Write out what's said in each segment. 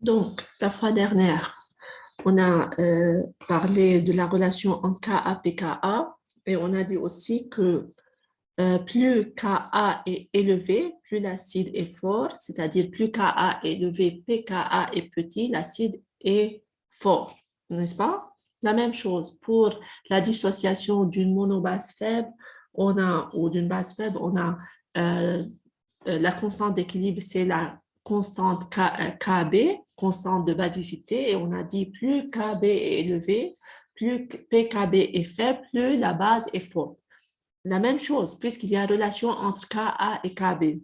Donc, la fois dernière, on a parlé de la relation entre Ka, pKa et on a dit aussi que plus Ka est élevé, plus l'acide est fort, c'est-à-dire plus Ka est élevé, pKa est petit, l'acide est fort, n'est-ce pas? La même chose pour la dissociation d'une monobase faible, ou d'une base faible, on a euh, la constante d'équilibre, c'est la constante KB, constante de basicité, et on a dit plus KB est élevé, plus PKB est faible, plus la base est forte. La même chose, puisqu'il y a relation entre Ka et KB,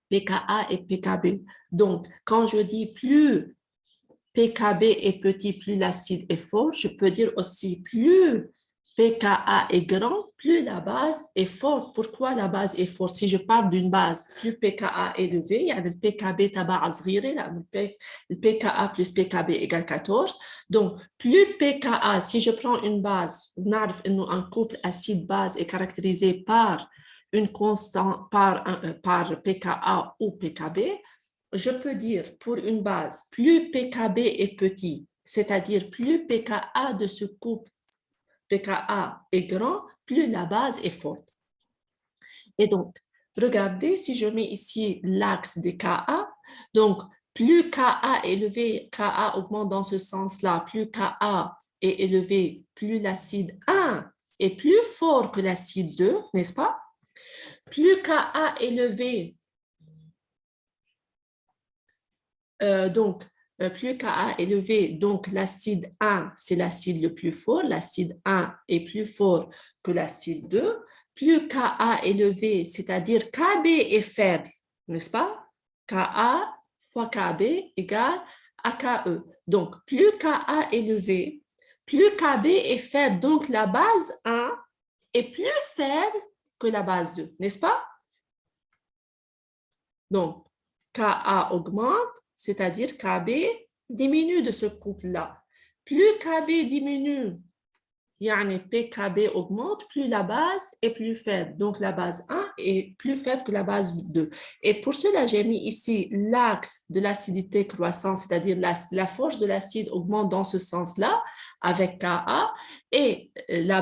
pKa et PKB. Donc, quand je dis plus PKB est petit, plus l'acide est fort, je peux dire aussi plus pKa est grand, plus la base est forte. Pourquoi la base est forte? Si je parle d'une base, plus pKa est élevé, يعني le PKB تبعها صغيرة, le pKa plus PKB égale 14. Donc, plus pKa, si je prends une base, نعرف إنه un couple acide-base est caractérisé par une constante, par pKa ou PKB, je peux dire pour une base, plus pKb est petit, c'est-à-dire plus pKa de ce couple pKa est grand, plus la base est forte. Et donc, regardez, si je mets ici l'axe des Ka, donc plus Ka est élevé, Ka augmente dans ce sens-là, plus Ka est élevé, plus l'acide 1 est plus fort que l'acide 2, n'est-ce pas? Plus Ka est élevé, plus Ka est élevé, donc l'acide 1, c'est l'acide le plus fort. L'acide 1 est plus fort que l'acide 2. Plus Ka est élevé, c'est-à-dire Kb est faible, n'est-ce pas? Ka fois Kb égale AKE. Donc, plus Ka est élevé, plus Kb est faible. Donc, la base 1 est plus faible que la base 2, n'est-ce pas? Donc, Ka augmente, c'est-à-dire Kb diminue de ce couple-là. Plus Kb diminue, yani PKB augmente, plus la base est plus faible. Donc, la base 1 est plus faible que la base 2. Et pour cela, j'ai mis ici l'axe de l'acidité croissante, c'est-à-dire la force de l'acide augmente dans ce sens-là avec Ka, et la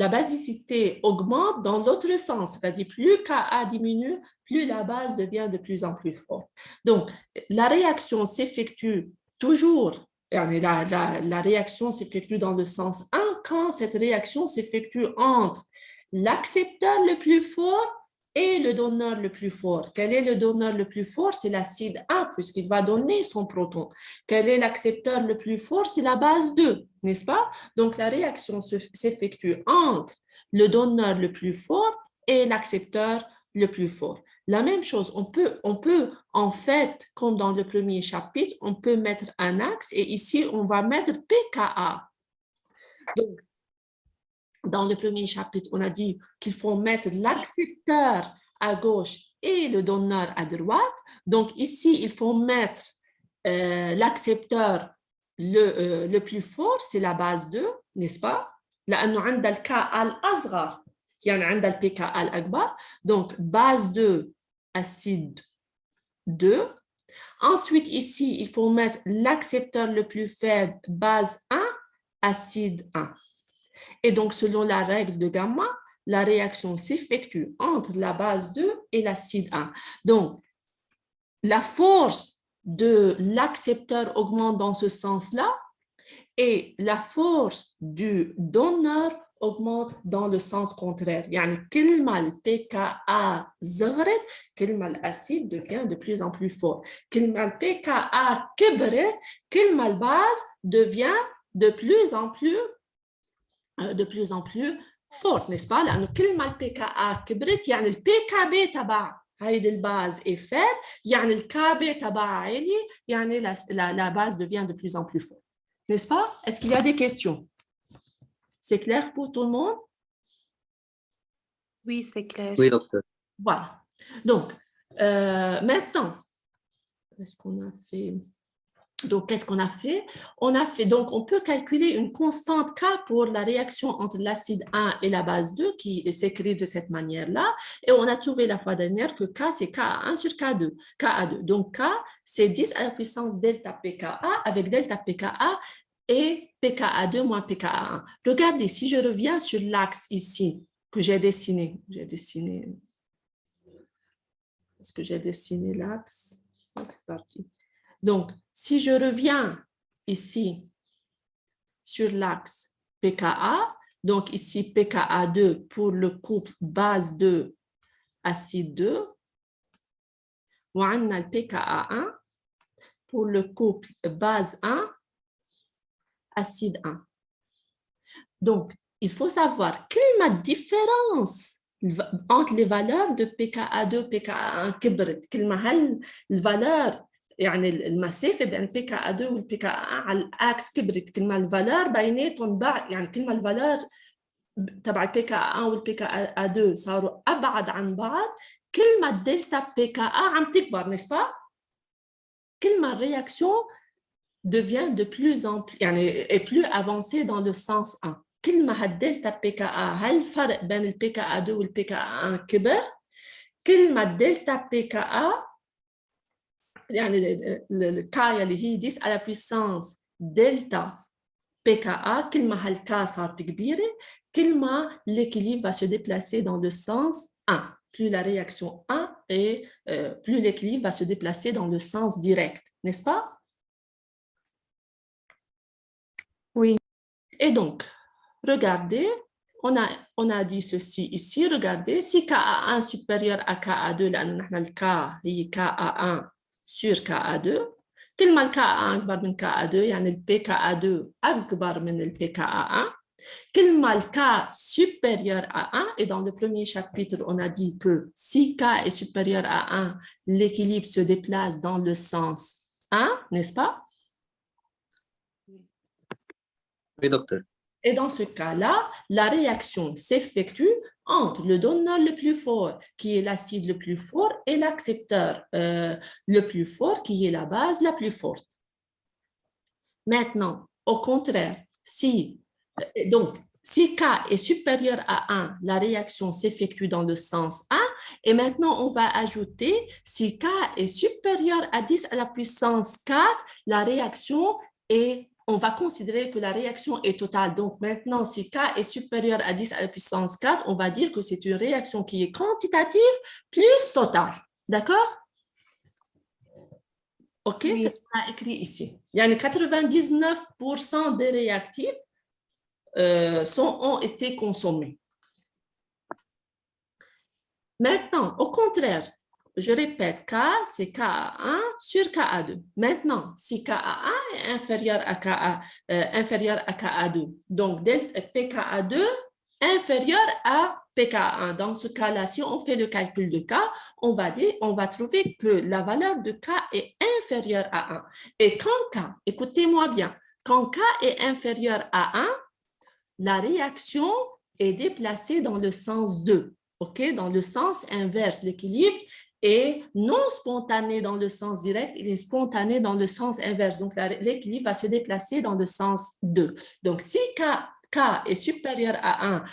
basicité augmente dans l'autre sens, c'est-à-dire plus Ka diminue, plus la base devient de plus en plus forte. Donc, la réaction s'effectue toujours, la réaction s'effectue dans le sens 1 quand cette réaction s'effectue entre l'accepteur le plus fort et le donneur le plus fort. Quel est le donneur le plus fort? C'est l'acide 1, puisqu'il va donner son proton. Quel est l'accepteur le plus fort? C'est la base 2, n'est-ce pas? Donc, la réaction s'effectue entre le donneur le plus fort et l'accepteur le plus fort. La même chose, on peut en fait, comme dans le premier chapitre, on peut mettre un axe et ici, on va mettre pKa. Donc, dans le premier chapitre, on a dit qu'il faut mettre l'accepteur à gauche et le donneur à droite. Donc, ici, il faut mettre l'accepteur le plus fort, c'est la base 2, n'est-ce pas? لأنه عندها الكا الأصغر يعني عندها البكا الأكبر. Donc, base 2, acide 2. Ensuite, ici, il faut mettre l'accepteur le plus faible, base 1, acide 1. Et donc, selon la règle de gamma, la réaction s'effectue entre la base 2 et l'acide 1. Donc, la force de l'accepteur augmente dans ce sens-là et la force du donneur augmente dans le sens contraire. يعني كل ما ال pKa صغرت كل ما l'acide devient de plus en plus fort. كل ما ال pKa كبرت كل ما البase devient de plus en plus fort, n'est-ce pas? لأنه كل ما ال pKa كبرت يعني ال PKB تبع هيدي البase est faible, يعني ال KB تبعها عالي, يعني la base devient de plus en plus forte. N'est-ce pas? Est-ce qu'il y a des questions? C'est clair pour tout le monde? Oui, c'est clair. Oui, docteur. Voilà. Donc, maintenant, est-ce qu'on a fait... Donc, qu'est-ce qu'on a fait? Donc, on peut calculer une constante K pour la réaction entre l'acide 1 et la base 2 qui s'écrit de cette manière-là. Et on a trouvé la fois dernière que K, c'est Ka1 sur K2, Ka2. Donc, K, c'est 10 à la puissance delta pKa avec delta pKa et pKa2 moins pKa1. Regardez, si je reviens sur l'axe ici que j'ai dessiné. Est-ce que j'ai dessiné l'axe? C'est parti. Donc, si je reviens ici sur l'axe pKa, donc ici pKa2 pour le couple base 2, acide 2, on a le pKa1 pour le couple base 1, acide 1. Donc, il faut savoir quelle est la différence entre les valeurs de pKa2 pKa1 كبرت كل ما هل الفالور يعني المسافه بين البيكا 2 والبيكا 1 على الاكس كبرت كل ما الفالور بيناتهم بعد يعني كل ما الفالور تبع البيكا 1 والبيكا 2 صاروا ابعد عن بعض كل ما الدلتا بيكا عم تكبر n'est-ce pas كل ما الرياكشن devient de plus en plus يعني est plus avancée dans le sens 1 كل ما هالدلتا بيكا هل الفرق بين البيكا 2 والبيكا 1 كبر كل ما الدلتا بيكا يعني الكا اللي هي 10 على puissance دلتا pKa كل ما هالكا صارت كبيره كل ما l'équilibre va se déplacer dans le sens 1 plus la réaction 1 et plus l'équilibre va se déplacer dans le sens direct n'est-ce pas? Oui. Et donc, regardez, on a dit ceci ici, regardez, si Ka1 supérieur à Ka2, là, nous avons le K, Ka1 sur Ka2, كل ما الكا أكبر من كا 2 يعني البي كا 2 أكبر من البي كا 1 كل ما الكا supérieur à 1 et dans le premier chapitre on a dit que si K est supérieur à 1 l'équilibre se déplace dans le sens 1 n'est-ce pas? Oui, docteur. Et dans ce cas-là, la réaction s'effectue entre le donneur le plus fort, qui est l'acide le plus fort, et l'accepteur le plus fort, qui est la base la plus forte. Maintenant, au contraire, si K est supérieur à 1, la réaction s'effectue dans le sens 1. Et maintenant, on va ajouter, si K est supérieur à 10 à la puissance 4, la réaction est on va considérer que la réaction est totale. Donc maintenant, si K est supérieur à 10 à la puissance 4, on va dire que c'est une réaction qui est quantitative plus totale. D'accord? OK? Oui. C'est ce qu'on a écrit ici. Il y a 99% des réactifs ont été consommés. Maintenant, au contraire, je répète, K, c'est Ka1 sur Ka2. Maintenant, si Ka1 est inférieur à Ka2, donc pKa2 inférieur à pKa1. Dans ce cas-là, si on fait le calcul de K, on va trouver que la valeur de K est inférieure à 1. Et quand K, écoutez-moi bien, quand K est inférieur à 1, la réaction est déplacée dans le sens 2. OK? Dans le sens inverse, l'équilibre est non spontané dans le sens direct, il est spontané dans le sens inverse. Donc, l'équilibre va se déplacer dans le sens 2. Donc, si K est supérieur à 1,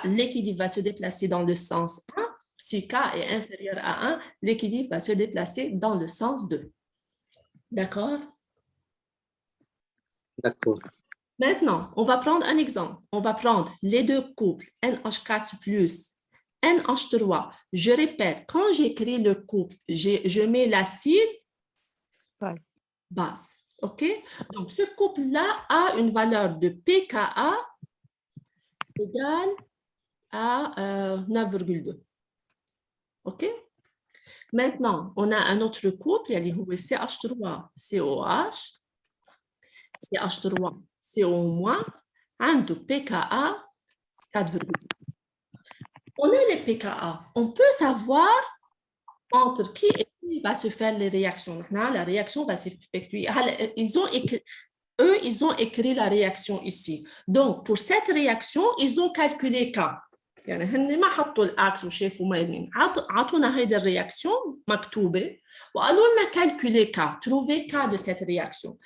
l'équilibre va se déplacer dans le sens 1. Si K est inférieur à 1, l'équilibre va se déplacer dans le sens 2. D'accord? D'accord. Maintenant, on va prendre un exemple. On va prendre les deux couples NH4 plus NH3. Je répète, quand j'écris le couple, je mets l'acide base. OK? Donc, ce couple-là a une valeur de pKa égale à 9,2. OK? Maintenant, on a un autre couple, il y a CH3, COH, CH3, CO-, عنده pKa 4,2. On a les pKa. On peut savoir entre qui et qui va se faire les réactions. La réaction va s'effectuer. Ils ont écrit la réaction ici. Donc, pour cette réaction, ils ont calculé K. يعني هن ما حطوا الاكس وشافوا ما يمين، عطونا هيدي الرياكسيون مكتوبه وقالوا لنا كالكولي كا، تروفي كا دو سيت رياكسيون.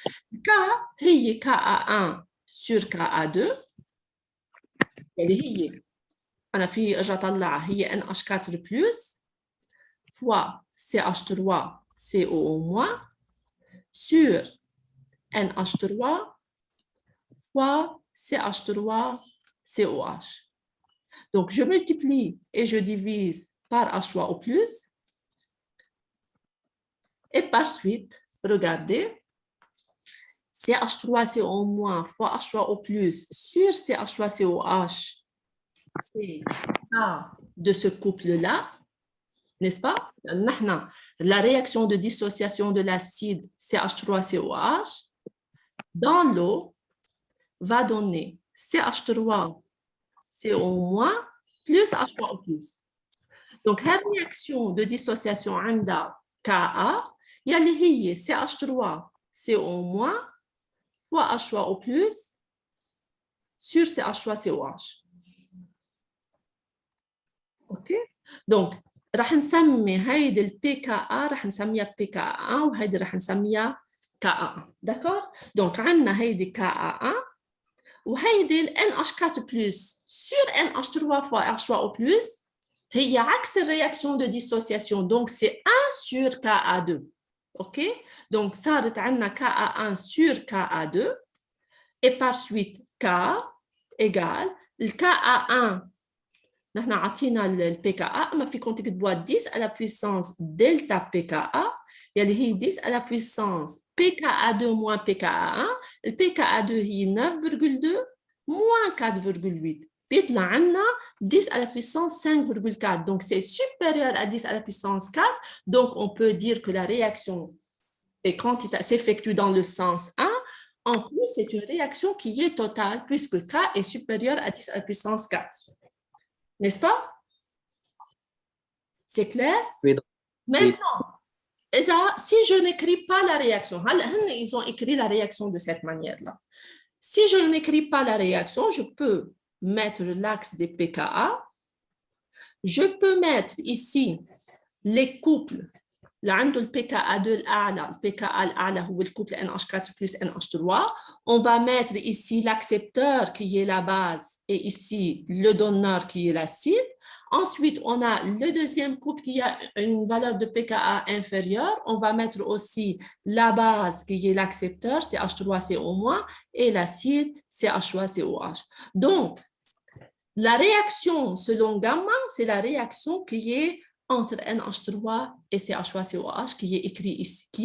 كا هي كا A1 sur كا A2 اللي هي انا في اجي اطلعها هي NH4 بلس fois CH3CO- sur NH3 fois CH3COH. Donc, je multiplie et je divise par H3 au plus. Et par suite, regardez, CH3CO- fois H3 au plus sur CH3COH, c'est A de ce couple-là, n'est-ce pas? La réaction de dissociation de l'acide CH3COH dans l'eau va donner CH3CO- plus H3 au plus. Donc, la réaction de dissociation عندها Ka يلي هي CH3CO- fois H3 au plus sur CH3COH. OK? Donc, راح نسمي هيدي البي كا راح نسميها بي كا وهيدي راح نسميها كا. داكور؟ دونك عندنا هيدي كا وهيدي ال NH4 plus sur NH3 fois H3 au plus هي عكس الرياكسيون دو ديسوسياسيون. دونك سي 1 sur Ka2. OK? Donc صارت عندنا Ka1 sur Ka2 et par suite K égale le Ka1. نحن عطينا البي كا اما فيكم تكتبوها 10 على بويسانس دلتا بي كا يلي هي 10 على بويسانس بي كا 2 موان بي كا 1. البي كا 2 هي 9.2 موان 4.8 بيطلع عندنا 10 à la puissance 5.4. Donc c'est supérieur à 10 à la puissance 4. Donc on peut dire que la réaction et quand il s'effectue dans le sens 1, en plus c'est une réaction qui est totale puisque K est supérieur à 10 à la puissance 4. N'est-ce pas? C'est clair? Oui. Maintenant, si je n'écris pas la réaction, ils ont écrit la réaction de cette manière-là. Si je n'écris pas la réaction, je peux mettre l'axe des pKa. Je peux mettre ici les couples. اللي عنده ال pKa2 الأعلى ال pKa الأعلى هو le couple NH4 plus NH3. On va mettre ici l'accepteur qui est la base et ici le donneur qui est l'acide. Ensuite, on a le deuxième couple qui a une valeur de pKa inférieure. On va mettre aussi la base qui est l'accepteur, c'est H3CO- et l'acide, c'est H3COH. Donc, la réaction selon gamma, c'est la réaction qui est entre NH3 et CH3COH qui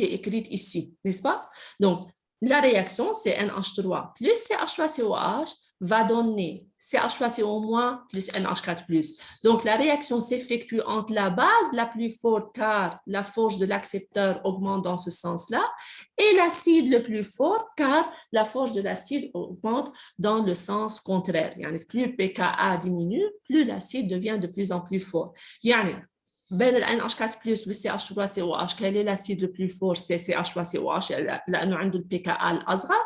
est écrite ici, n'est-ce pas? Donc, la réaction, c'est NH3 plus CH3COH va donner CH3CO- plus NH4 plus. Donc, la réaction s'effectue entre la base la plus forte car la force de l'accepteur augmente dans ce sens-là et l'acide le plus fort car la force de l'acide augmente dans le sens contraire. Yani, plus pKa diminue, plus l'acide devient de plus en plus fort. Yani, بين ال NH4 plus وال CH3COH quel est l'acide le plus fort c'est CH3COH لأنه عنده ال pKa الأصغر.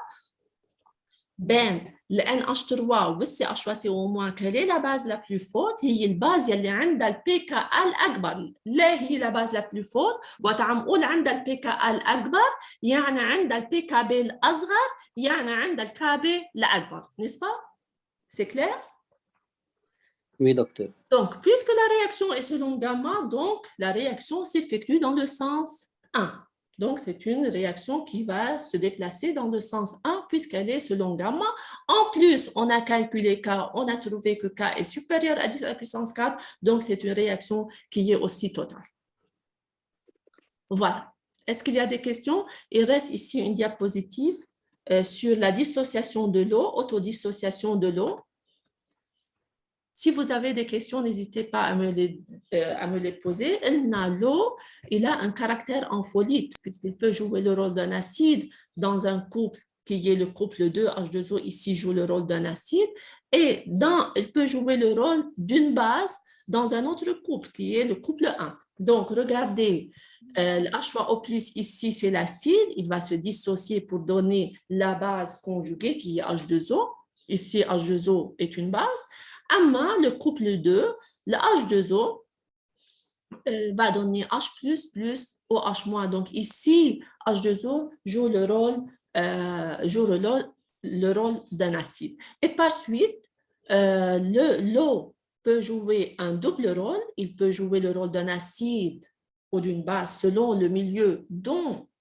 بين ال NH3 وال CH3CO- quelle est la base la plus forte هي الباز يلي عندها ال pKa الأكبر. ليه هي la base la plus forte؟ وقت عم نقول عندها ال pKa الأكبر يعني عندها ال pKb الأصغر يعني عندها ال Kb الأكبر. N'est-ce pas? C'est clair? Oui, docteur. Donc, puisque la réaction est selon gamma, donc la réaction s'effectue dans le sens 1. Donc, c'est une réaction qui va se déplacer dans le sens 1 puisqu'elle est selon gamma. En plus, on a calculé K, on a trouvé que K est supérieur à 10 à la puissance 4. Donc, c'est une réaction qui est aussi totale. Voilà. Est-ce qu'il y a des questions? Il reste ici une diapositive sur la dissociation de l'eau, autodissociation de l'eau. Si vous avez des questions, n'hésitez pas à me les poser. L'eau, il a un caractère ampholyte puisqu'il peut jouer le rôle d'un acide dans un couple qui est le couple 2, H2O, ici joue le rôle d'un acide, et il peut jouer le rôle d'une base dans un autre couple qui est le couple 1. Donc, regardez, le H3O+, ici, c'est l'acide, il va se dissocier pour donner la base conjuguée qui est H2O. Ici, H2O est une base. Amma, le couple 2, le H2O va donner H plus OH-. Donc ici, H2O joue le rôle d'un acide. Et par suite, l'eau peut jouer un double rôle. Il peut jouer le rôle d'un acide ou d'une base selon le milieu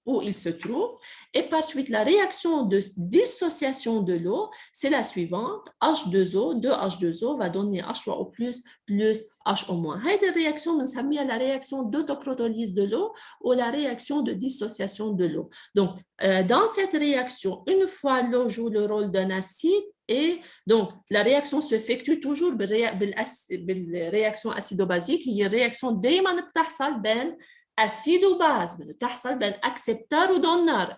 où il se trouve. Et par suite, la réaction de dissociation de l'eau, c'est la suivante. H2O, 2H2O va donner H3O plus HO-. Cette réaction, on s'appelle la réaction d'autoprotolyse de l'eau ou la réaction de dissociation de l'eau. Donc, dans cette réaction, une fois l'eau joue le rôle d'un acide, et donc la réaction s'effectue toujours بالréaction acido-basique. هي réaction دايما بتحصل بين acide ou base, بتحصل بين accepteur ou donneur.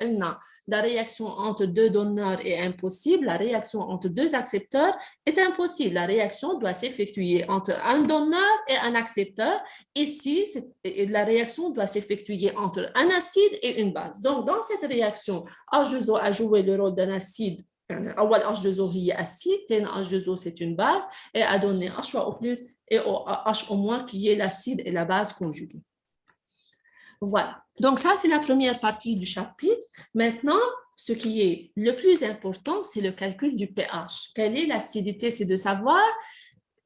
La réaction entre deux donneurs est impossible, la réaction entre deux accepteurs est impossible. La réaction doit s'effectuer entre un donneur et un accepteur. Ici, la réaction doit s'effectuer entre un acide et une base. Donc, dans cette réaction, H2O a joué le rôle d'un acide. أول H2O هي acide, ثاني H2O c'est une base, et a donné H3O+, et HO- qui est l'acide et la base conjuguée. Voilà. Donc ça, c'est la première partie du chapitre. Maintenant, ce qui est le plus important, c'est le calcul du pH. Quelle est l'acidité? C'est de savoir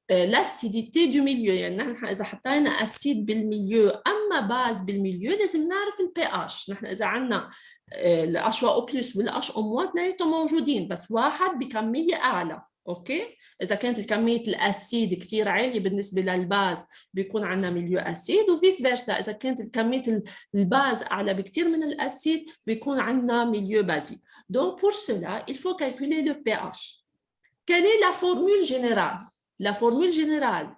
l'acidité du milieu. يعني إذا حطينا أسيد بالمilieu أما باز بالمilieu لازم نعرف الPH. نحن إذا عندنا ال H2O+ وال HO- اثنيناتهم موجودين بس واحد بكمية أعلى. اوكي اذا كانت الكميه الاسيد كثير عاليه بالنسبه للباز بيكون عندنا ميليو اسيد وفيس فيرسا اذا كانت كميه الباز اعلى بكثير من الاسيد بيكون عندنا ميليو بازي. Donc pour cela il faut calculer le pH. Quelle est la formule générale? La formule générale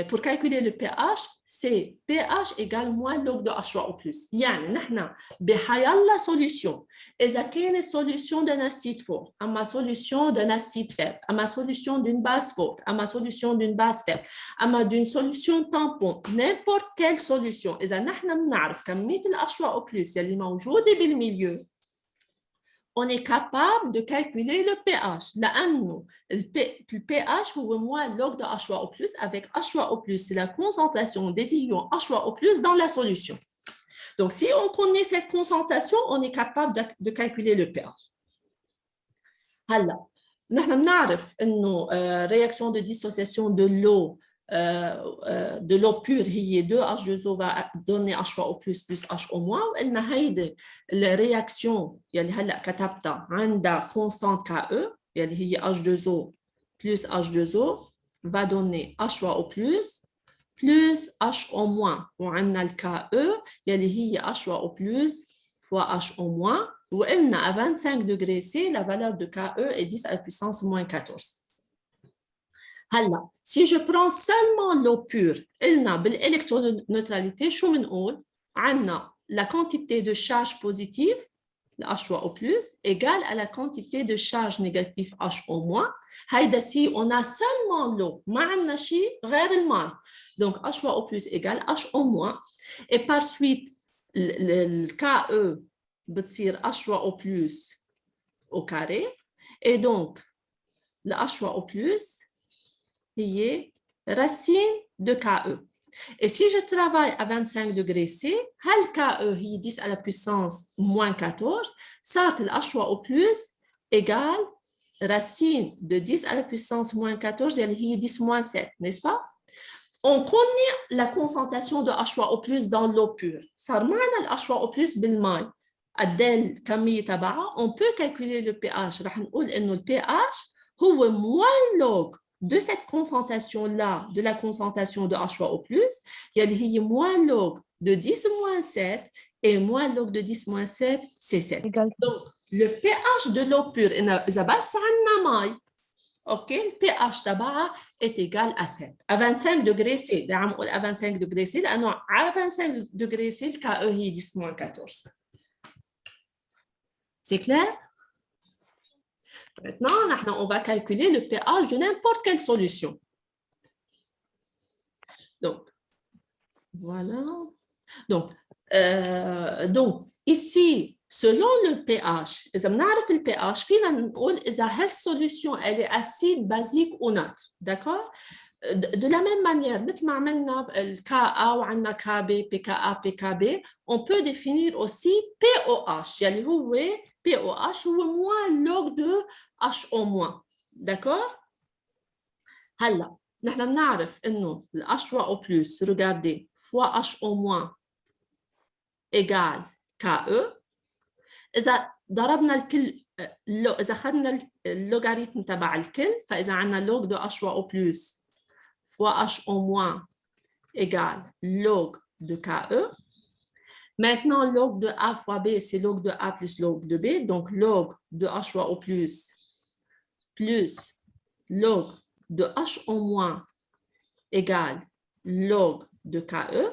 pour calculer le pH, c'est pH égale moins log de H3O+. يعني نحن بحيالله solution. إذا كانت solution d'un acide fort, أما solution d'un acide faible, أما solution d'une base forte, أما solution d'une base faible, أما d'une solution tampon, n'importe quelle solution. إذا نحن بنعرف كمية ال H3O+ يلي موجودة بالمilieu, on est capable de calculer le pH. لأنه le pH هو moins log de H3O+. Avec H3O+, c'est la concentration des ions H3O+ dans la solution. Donc, si on connaît cette concentration, on est capable de calculer le pH. هلا نحن بنعرف إنه réaction de dissociation de l'eau pure هي 2H2O va donner H3O+, plus HO-. وإن هيدي الرياكسيون يلي هلا كتبتها عندها constante KE يلي هي H2O plus H2O va donner H3O+, plus HO-. وعندنا ال KE يلي هي H3O+, fois HO-. وقلنا à 25 degrés C, la valeur de KE est 10 à la puissance moins 14. هلا si je prends seulement l'eau pure قلنا بالالكترونeutralité شو بنقول؟ عندنا la quantité de charge positive H3O+ égale à la quantité de charge négative HO-. هيدا si on a seulement l'eau ما عندنا شيء غير الماء. Donc H3O+ égale HO-. et par suite le KE بتصير H3O+ au carré et donc le H3O+ هي racine de KE. Et si je travaille à 25 degrés C, هل KE هي 10 à la puissance moins 14, صارت ال H3O+ égale racine de 10 à la puissance moins 14 اللي هي 10 moins 7, n'est-ce pas? On connaît la concentration de H3O+ dans l'eau pure. صار معنا ال H3O+ بالماء. قد ايه الكمية تبعها؟ On peut calculer le pH. رح نقول إنه ال pH هو moins log de cette concentration-là, de la concentration de H3O+, يلي هي moins log de 10 moins 7, et moins log de 10 moins 7, c'est 7. Donc, le pH de l'eau pure, إذا بس عنا مي, OK, le pH تبعها est égal à 7. À 25 degrés C, دعم نقول à 25 degrés C, لأنه à 25 degrés C, le KE هي 10 moins 14. C'est clair? Maintenant, on va calculer le pH de n'importe quelle solution. Donc, voilà. Donc ici, selon le pH إذا بنعرف ال pH فينا نقول إذا هالsolution elle est acide, basique ou neutre. D'accord? De la même manière, مثل ما عملنا ال KA وعندنا KB, PKA, PKB, on peut définir aussi POH يعني هو POH هو moins log de HO-. D'accord? هلا نحن بنعرف انه ال H3O+, regardez, fois HO- égale KE. إذا ضربنا الكل إذا أخذنا اللوغاريتم تبع الكل فإذا عندنا log de H3O+ fois HO- égale log de KE. Maintenant, log de A fois B, c'est log de A plus log de B. Donc, log de H3O+ plus log de HO- égale log de KE.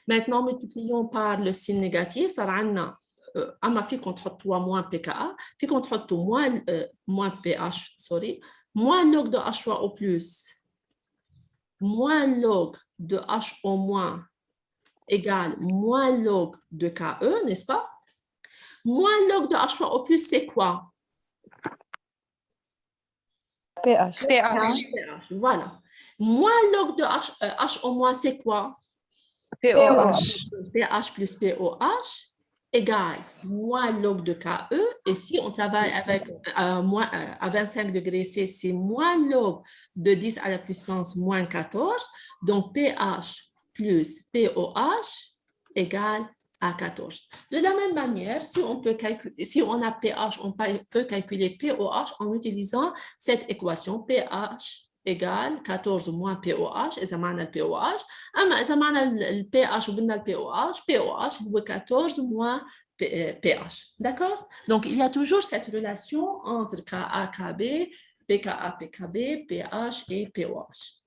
Maintenant, multiplions par le signe négatif, ça va nous أما فيكم تحطوا moins PKA, فيكم تحطوا moins pH, sorry, moins log de H3O+, moins log de HO- égale moins log de KE, n'est-ce pas? Moins log de H3O+, c'est quoi? pH. pH, voilà. Moins log de HO-, c'est quoi? pOH. pH plus pOH égale moins log de KE. Et si on travaille avec à 25 degrés C, c'est moins log de 10 à la puissance moins 14. Donc, pH plus pOH égale à 14. De la même manière, si on a pH, on peut calculer pOH en utilisant cette équation pH égale 14 moins pOH, إذا معنا ال pOH. أما إذا معنا ال pH وقلنا ال pOH هو 14 moins pH. D'accord? Donc, il y a toujours cette relation entre Ka, Kb, pKa, pKb, pH et pOH.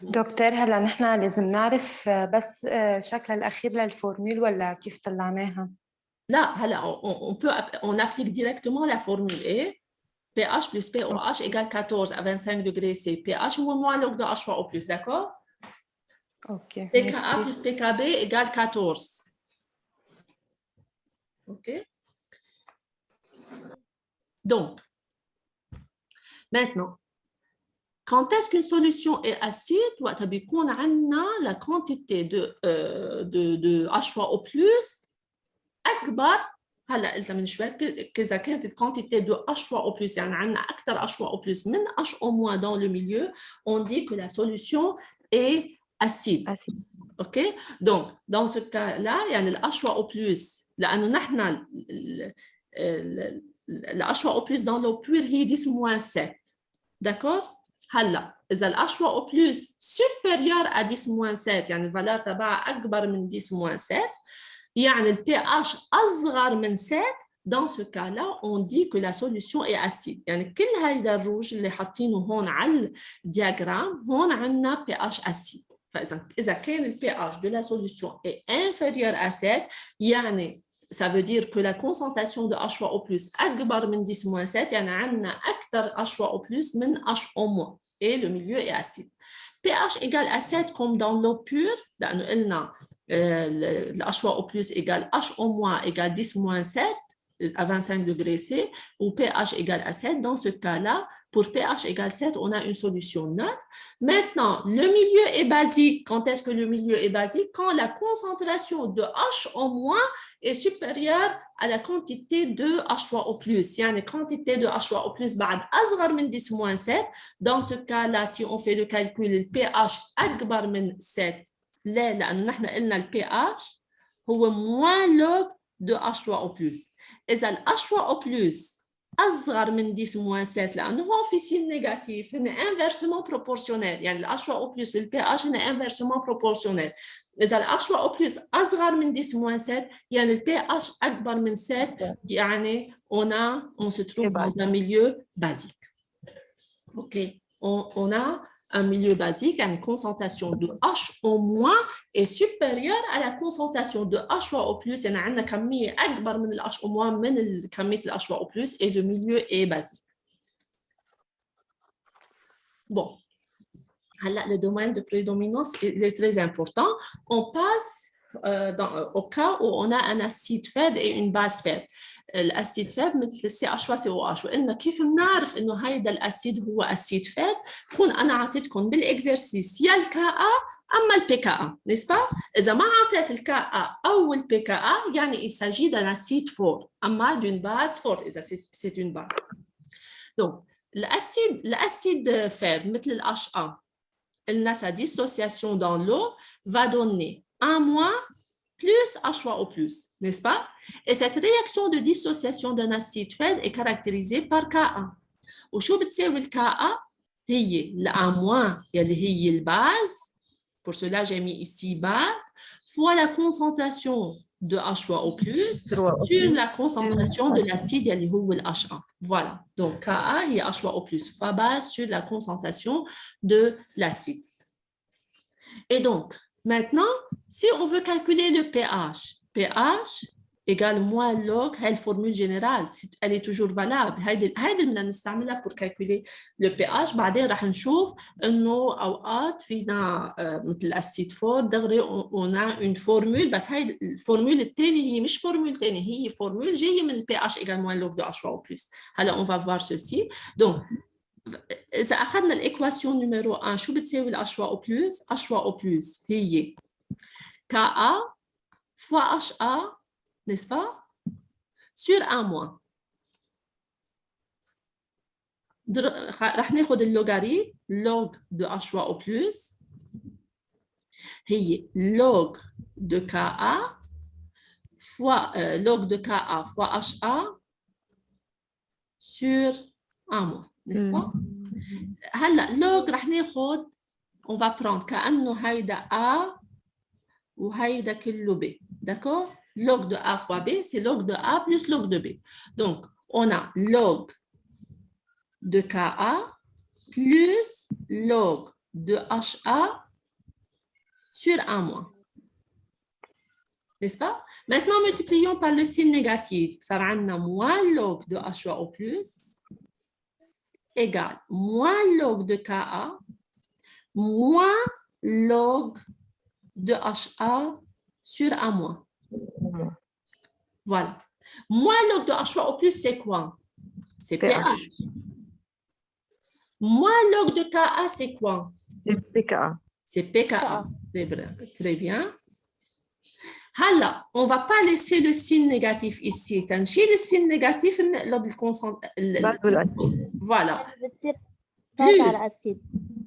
دكتور هلا نحن لازم نعرف بس شكل الأخير للفورمول ولا كيف طلعناها؟ Là, on applique directement la formule E. pH plus pOH égale 14 à 25 degrés C. pH ou moins log de H3O+, d'accord? OK. pKa plus pKb égale 14. OK? Donc, maintenant, quand est-ce qu'une solution est acide? On a la quantité de H3O+, أكبر هلا قلتها من شوي كذا كانت الكونتيتي دو H3O+, يعني عندنا أكثر H3O+ من HO- dans le milieu, on dit que la solution est acide. OK? Donc, dans ce cas-là, يعني ال H3O+, لأنه نحن ال H3O+ dans l'eau pure هي 10-7. D'accord? هلا إذا ال H3O+ supérieur à 10-7 يعني الفالور تبعها أكبر من 10-7 يعني le pH أصغر من 7. Dans ce cas-là, on dit que la solution est acide. يعني كل هيدا الروج اللي حاطينه هون على الدياغرام هون عندنا pH acide. فإذا كان le pH de la solution est inférieur à 7 يعني ça veut dire que la concentration de H3O+ أكبر من 10-7 يعني عندنا أكثر H3O+ من HO- et le milieu est acide. pH égale à 7 comme dans l'eau pure, لأنه قلنا le H3O+ égale HO- égale 10-7 à 25 degrés C, ou pH égale à 7. Dans ce cas-là, pour pH égale 7, on a une solution neutre. Maintenant, le milieu est basique. Quand est-ce que le milieu est basique? Quand la concentration de HO- est supérieure à la quantité de H3O+. يعني quantité de H3O+ بعد أصغر من 10-7. Dans ce cas-là, si on fait le calcul, le pH أكبر من 7. ليه؟ لأنه نحن قلنا ال pH هو moins log de H3O+. إذا ال H3O+ أصغر من 10-7 لأنه هو في سين نيجاتيف هن inversement proportionnel. يعني ال H3O+ وال pH هن inversement proportionnel. إذا ال H3O+ أصغر من 10-7 يعني ال pH أكبر من 7 يعني on se trouve dans un milieu basique. OK. On a un milieu basique, une concentration de HO- est supérieure à la concentration de H3O+. يعني عندنا كمية أكبر من ال HO- من كمية ال H3O+, et le milieu est basique. Bon. Le domaine de prédominance est très important. On passe au cas où on a un acide faible et une base faible. الاسيد فاب مثل CH3COH وقلنا كيف بنعرف انه هيدا الاسيد هو اسيد فاب بكون انا اعطيتكم بالاكزرسيس يا الكا اما البي كا n'est-ce pas اذا ما اعطيت الكا او البي كا يعني il s'agit d'un acide fort اما d'une base forte اذا c'est une base. Donc l'acide faible مثل الHA sa dissociation dans l'eau va donner 1- plus H3O+, n'est-ce pas? Et cette réaction de dissociation d'un acide faible est caractérisée par Ka. وشو بتساوي الكا؟ هي الأ- يلي هي البase, pour cela j'ai mis ici base, fois la concentration de H3O+, sur la concentration de l'acide يلي هو الHA. Voilà, donc Ka هي H3O+, fois base sur la concentration de l'acide. Et donc, maintenant, si on veut calculer le pH, pH égale moins log, la formule générale, elle est toujours valable. هيدي بدنا نستعملها pour calculer le pH. بعدين رح نشوف إنه أوقات فينا مثل الأسيد فور دغري on a une formule بس هاي الفورمول الثانية هي مش فورمول ثانية هي فورمول جاية من ال pH égale moins log de H3O+. هلا on va voir ceci. Donc إذا أخذنا الإكواسيون نمرو 1 شو بتساوي ال H3O+؟ H3O+ هي Ka fois HA, n'est-ce pas? Sur 1-. رح ناخذ اللوغاريتم log de H3O+, هي log de Ka fois log de Ka fois HA sur 1-, n'est-ce pas? هلا log رح ناخذ on va prendre كأنه هيدا A وهيدا كله B, d'accord? Log de A fois B, c'est log de A plus log de B. Donc, on a log de Ka plus log de HA sur 1-. N'est-ce pas? Maintenant, multiplions par le signe négatif. Ça va être moins log de H3O+, égale moins log de Ka moins log de HA sur 1-. Voilà. Moins log de H3O+, c'est quoi? C'est pH. Moins log de Ka, c'est quoi? C'est pKa. C'est pKa. Très bien. Hala, on ne va pas laisser le signe négatif ici. Tanchi le signe négatif, voilà. Plus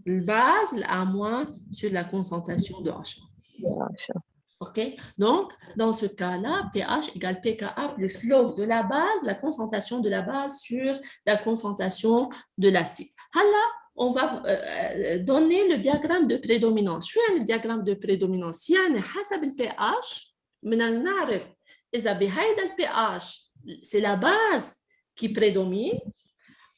le base, l'A- sur la concentration de H. OK? Donc, dans ce cas-là, pH égale pKa plus log de la base, la concentration de la base sur la concentration de l'acide. Hala, on va donner le diagramme de prédominance. شو يعني le diagramme de prédominance؟ يعني حسب ال pH بدنا نعرف إذا بهيدا ال pH c'est la base qui prédomine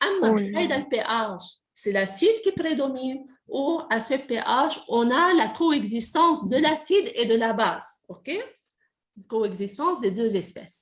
أما بهيدا ال pH c'est l'acide qui prédomine ou à ce pH on a la coexistence de l'acide et de la base. OK? Coexistence des deux espèces.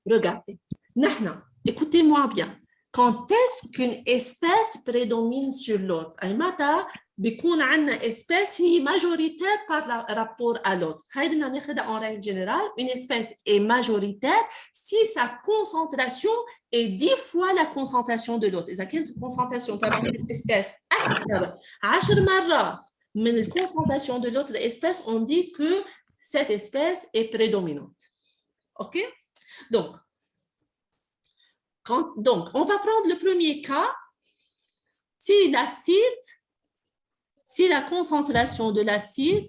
Regardez. Nahna, écoutez-moi bien. Quand est-ce qu'une espèce prédomine sur l'autre? أيمتى بيكون عندنا espèce هي majoritaire par rapport à l'autre. هيدا بدنا ناخدها en règle générale. Une espèce est majoritaire si sa concentration est 10 fois la concentration de l'autre. إذا كانت الكونسنتراسيون تبع الespèce أكثر 10 مرات من الكونسنتراسيون de l'autre espèce, on dit que cette espèce est prédominante. OK? Donc, on va prendre le premier cas. Si la concentration de l'acide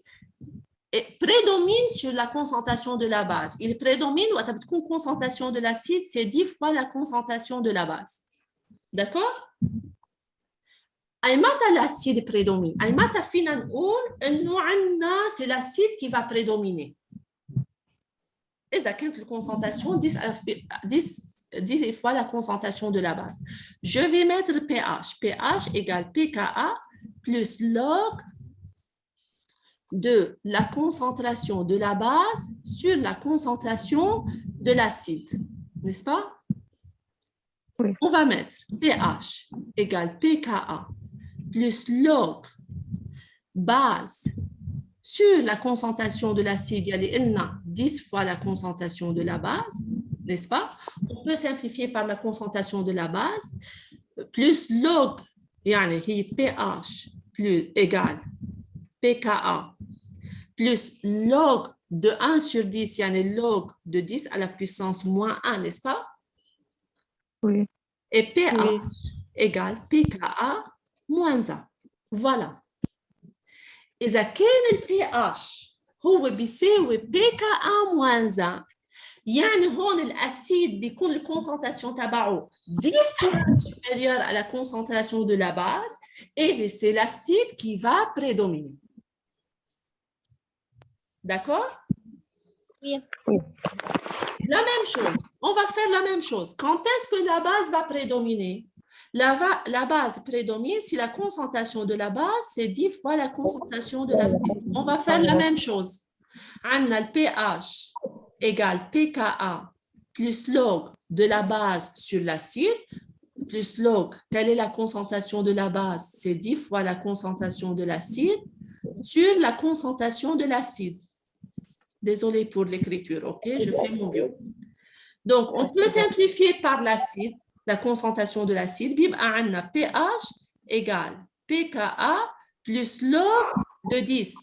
prédomine sur la concentration de la base. Il prédomine, ou la concentration de l'acide, c'est 10 fois la concentration de la base. D'accord? أيمتى l'acide prédomine? أيمتى فينا نقول إنه عندنا c'est l'acide qui va prédominer. إذا كانت الكونسنتراسيون 10 fois la concentration de la base. Je vais mettre pH. pH égale pKa plus log de la concentration de la base sur la concentration de l'acide. N'est-ce pas? Oui. On va mettre pH égale pKa plus log base sur la concentration de l'acide, il y a 10 fois la concentration de la base, n'est-ce pas? On peut simplifier par la concentration de la base, plus log, يعني هي pH plus égal pKa, plus log de 1 sur 10, يعني log de 10 à la puissance moins 1, n'est-ce pas? Oui. Et pH Oui. égale pKa moins 1. Voilà. إذا كان ال pH هو بيساوي pKa moins 1 يعني هون الأسيد بيكون الكونسنتراسيون تبعه 10 fois supérieure à la concentration de la base et c'est l'acide qui va prédominer. D'accord? Oui. La même chose. On va faire la même chose. Quand est-ce que la base va prédominer? La base prédomine si la concentration de la base, c'est 10 fois la concentration de l'acide. On va faire la même chose. On a le pH égale pKa plus log de la base sur l'acide, plus log, quelle est la concentration de la base? C'est 10 fois la concentration de l'acide sur la concentration de l'acide. Désolée pour l'écriture, ok? Je fais mon mieux. Donc, on peut simplifier par l'acide, la concentration de l'acide. On a pH égale pKa plus log de 10.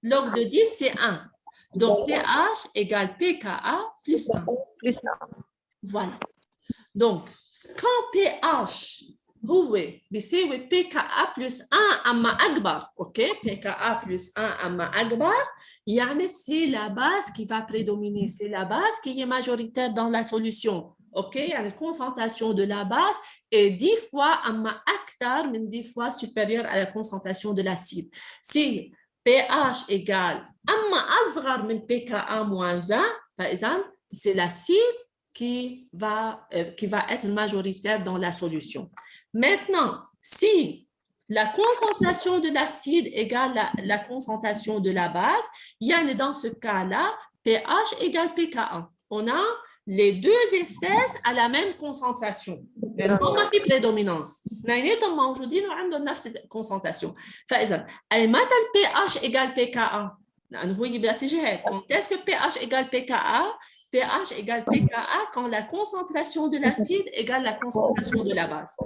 Log de 10, c'est 1. Donc, pH égale pKa plus 1. Plus Voilà. Donc, quand pH هو بيساوي pKa plus 1 أما أكبر، OK? pKa plus 1 أما أكبر، يعني c'est la base qui va prédominer, c'est la base qui est majoritaire dans la solution. OK? يعني la concentration de la base est 10 fois أما أكثر من 10 fois supérieure à la concentration de l'acide. Si pH égale أما أصغر من pKa moins 1, par exemple, c'est l'acide qui va être majoritaire dans la solution. Maintenant, si la concentration de l'acide égale la concentration de la base, il y a dans ce cas-là, pH égale pKa. On a les deux espèces à la même concentration. ما في prédominance. اثنيناتهم موجودين وعندهم نفس الكونسنتراسيون. فإذا متى pH égale pKa؟ لأنه هو بتيجي هيك. Quand est-ce que pH égale pKa? pH égale pKa quand la concentration de l'acide égale la concentration de la base.